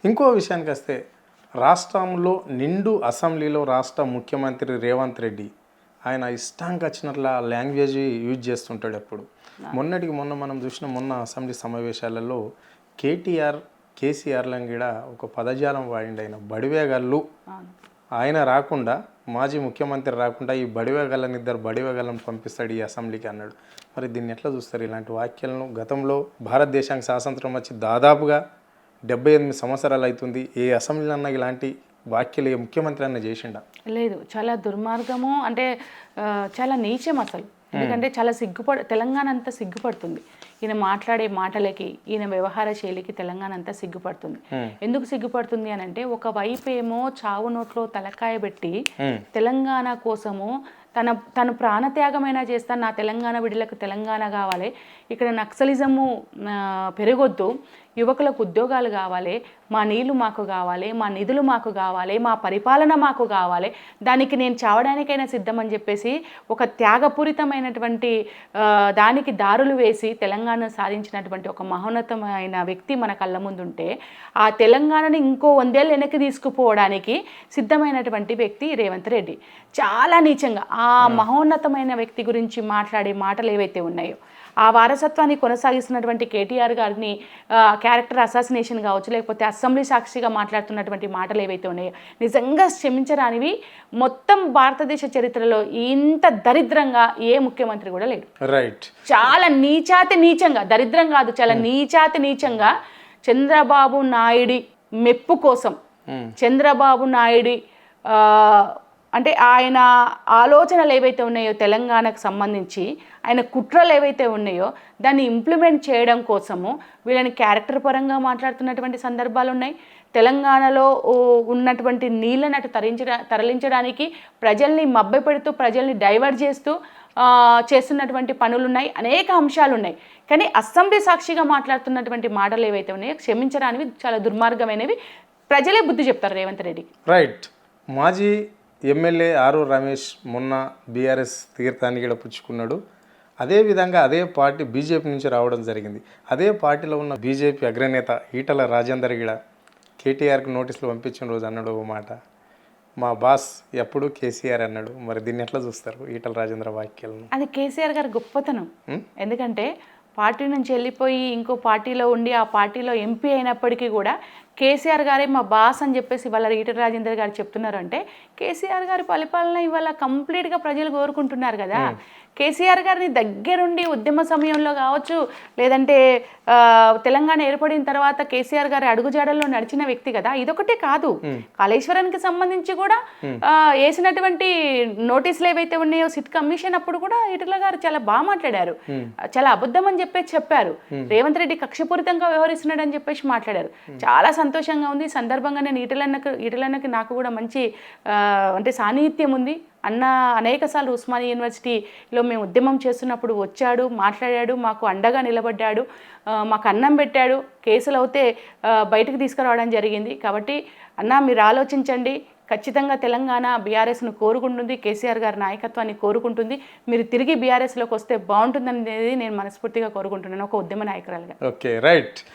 ఇంకో విషయానికి వస్తే రాష్ట్రంలో నిండు అసెంబ్లీలో రాష్ట్ర ముఖ్యమంత్రి రేవంత్ రెడ్డి ఆయన ఇష్టానికి వచ్చినట్ల లాంగ్వేజ్ యూజ్ చేస్తుంటాడు ఎప్పుడు. మొన్నటికి మొన్న మనం చూసిన అసెంబ్లీ సమావేశాలలో కేసీఆర్లను కూడా ఒక పదజాలం వాడిండు. ఆయన బడివేగళ్ళు ఆయన రాకుండా మాజీ ముఖ్యమంత్రి రాకుండా ఈ బడివేగళ్ళని ఇద్దరు బడివేగళ్ళను పంపిస్తాడు ఈ అసెంబ్లీకి అన్నాడు. మరి దీన్ని ఎట్లా చూస్తారు? ఇలాంటి వాక్యాలను గతంలో భారతదేశానికి స్వాతంత్రం వచ్చి దాదాపుగా 78 సంవత్సరాలు అవుతుంది. ఏ అసెంబ్లీ అన్న ఇలాంటి వ్యాఖ్యలు ఏ ముఖ్యమంత్రి అన్న చేసిండా? లేదు. చాలా దుర్మార్గము, అంటే చాలా నీచం అసలు. ఎందుకంటే చాలా తెలంగాణ అంతా సిగ్గుపడుతుంది. ఈయన మాట్లాడే మాటలకి, ఈయన వ్యవహార శైలికి తెలంగాణ అంతా సిగ్గుపడుతుంది. ఎందుకు సిగ్గుపడుతుంది అని అంటే, ఒకవైపు ఏమో చావు నోట్లో తలకాయ పెట్టి తెలంగాణ కోసము తను ప్రాణత్యాగమైనా చేస్తాను, నా తెలంగాణ బిడ్డలకు తెలంగాణ కావాలి, ఇక్కడ నక్సలిజము పెరగొద్దు, యువకులకు ఉద్యోగాలు కావాలి, మా నీళ్లు మాకు కావాలి, మా నిధులు మాకు కావాలి, మా పరిపాలన మాకు కావాలి, దానికి నేను చావడానికైనా సిద్ధమని చెప్పేసి ఒక త్యాగపూరితమైనటువంటి దానికి దారులు వేసి తెలంగాణ సాధించినటువంటి ఒక మహోన్నతమైన వ్యక్తి మన కళ్ళ ముందుంటే, ఆ తెలంగాణని ఇంకో 100 ఏళ్ళు వెనక్కి తీసుకుపోవడానికి సిద్ధమైనటువంటి వ్యక్తి రేవంత్ రెడ్డి. చాలా నీచంగా ఆ మహోన్నతమైన వ్యక్తి గురించి మాట్లాడే మాటలు ఏవైతే ఉన్నాయో, ఆ వారసత్వాన్ని కొనసాగిస్తున్నటువంటి కేటీఆర్ గారిని క్యారెక్టర్ అసాసినేషన్ కావచ్చు, లేకపోతే అసెంబ్లీ సాక్షిగా మాట్లాడుతున్నటువంటి మాటలు ఏవైతే ఉన్నాయో నిజంగా క్షమించరానివి. మొత్తం భారతదేశ చరిత్రలో ఇంత దరిద్రంగా ఏ ముఖ్యమంత్రి కూడా లేడు. రైట్. చాలా నీచంగా, దరిద్రం కాదు, చాలా నీచంగా చంద్రబాబు నాయుడి మెప్పు కోసం, చంద్రబాబు నాయుడి అంటే ఆయన ఆలోచనలు ఏవైతే ఉన్నాయో తెలంగాణకు సంబంధించి, ఆయన కుట్రలు ఏవైతే ఉన్నాయో దాన్ని ఇంప్లిమెంట్ చేయడం కోసము వీళ్ళని క్యారెక్టర్ పరంగా మాట్లాడుతున్నటువంటి సందర్భాలు ఉన్నాయి. తెలంగాణలో ఉన్నటువంటి నీళ్ళని అటు తరలించడానికి ప్రజల్ని మభ్యపెడుతూ, ప్రజల్ని డైవర్ట్ చేస్తూ చేస్తున్నటువంటి పనులున్నాయి, అనేక అంశాలు ఉన్నాయి. కానీ అసెంబ్లీ సాక్షిగా మాట్లాడుతున్నటువంటి మాటలు ఏవైతే ఉన్నాయో క్షమించడానివి, చాలా దుర్మార్గమైనవి. ప్రజలే బుద్ధి చెప్తారు రేవంత్ రెడ్డికి. రైట్. మాజీ ఎమ్మెల్యే ఆరూర్ రమేష్ మొన్న బీఆర్ఎస్ తీర్థాన్ని కూడా పుచ్చుకున్నాడు. అదేవిధంగా అదే పార్టీ బీజేపీ నుంచి రావడం జరిగింది. అదే పార్టీలో ఉన్న బీజేపీ అగ్రనేత ఈటల రాజేందర్ కూడా కేటీఆర్కి నోటీసులు పంపించిన రోజు అన్నాడు ఓ మాట, మా బాస్ ఎప్పుడు కేసీఆర్ అన్నాడు. మరి దీన్ని ఎట్లా చూస్తారు ఈటల రాజేంద్ర వ్యాఖ్యలను? అది కేసీఆర్ గారి గొప్పతనం. ఎందుకంటే పార్టీ నుంచి వెళ్ళిపోయి ఇంకో పార్టీలో ఉండి ఆ పార్టీలో ఎంపీ అయినప్పటికీ కూడా కేసీఆర్ గారే మా బాస్ అని చెప్పేసి వాళ్ళ ఈటల రాజేందర్ గారు చెప్తున్నారు అంటే, కేసీఆర్ గారి పరిపాలన ఇవాళ కంప్లీట్గా ప్రజలు కోరుకుంటున్నారు కదా. కేసీఆర్ గారిని దగ్గరుండి ఉద్యమ సమయంలో కావచ్చు, లేదంటే తెలంగాణ ఏర్పడిన తర్వాత కేసీఆర్ గారి అడుగుజాడల్లో నడిచిన వ్యక్తి కదా. ఇదొకటే కాదు, కాళేశ్వరానికి సంబంధించి కూడా వేసినటువంటి నోటీసులు ఏవైతే ఉన్నాయో సిట్ కమిషన్ అప్పుడు కూడా ఈటల గారు చాలా బాగా మాట్లాడారు. చాలా అబద్ధం అని చెప్పారు. రేవంత్ రెడ్డి కక్షపూరితంగా వ్యవహరిస్తున్నాడు అని చెప్పేసి మాట్లాడారు. చాలా సంతోషంగా ఉంది. సందర్భంగా నేను ఈటలన్నకి నాకు కూడా మంచి అంటే సాన్నిహిత్యం ఉంది. అన్న అనేకసార్లు ఉస్మానియా యూనివర్సిటీలో మేము ఉద్యమం చేస్తున్నప్పుడు వచ్చాడు, మాట్లాడాడు, మాకు అండగా నిలబడ్డాడు, మాకు అన్నం పెట్టాడు, కేసులు అయితే బయటకు తీసుకురావడం జరిగింది. కాబట్టి అన్న మీరు ఆలోచించండి, ఖచ్చితంగా తెలంగాణ బీఆర్ఎస్ను కోరుకుంటుంది, కేసీఆర్ గారి నాయకత్వాన్ని కోరుకుంటుంది, మీరు తిరిగి బీఆర్ఎస్లోకి వస్తే బాగుంటుందనేది నేను మనస్ఫూర్తిగా కోరుకుంటున్నాను ఒక ఉద్యమ నాయకురాలుగా. Okay, right.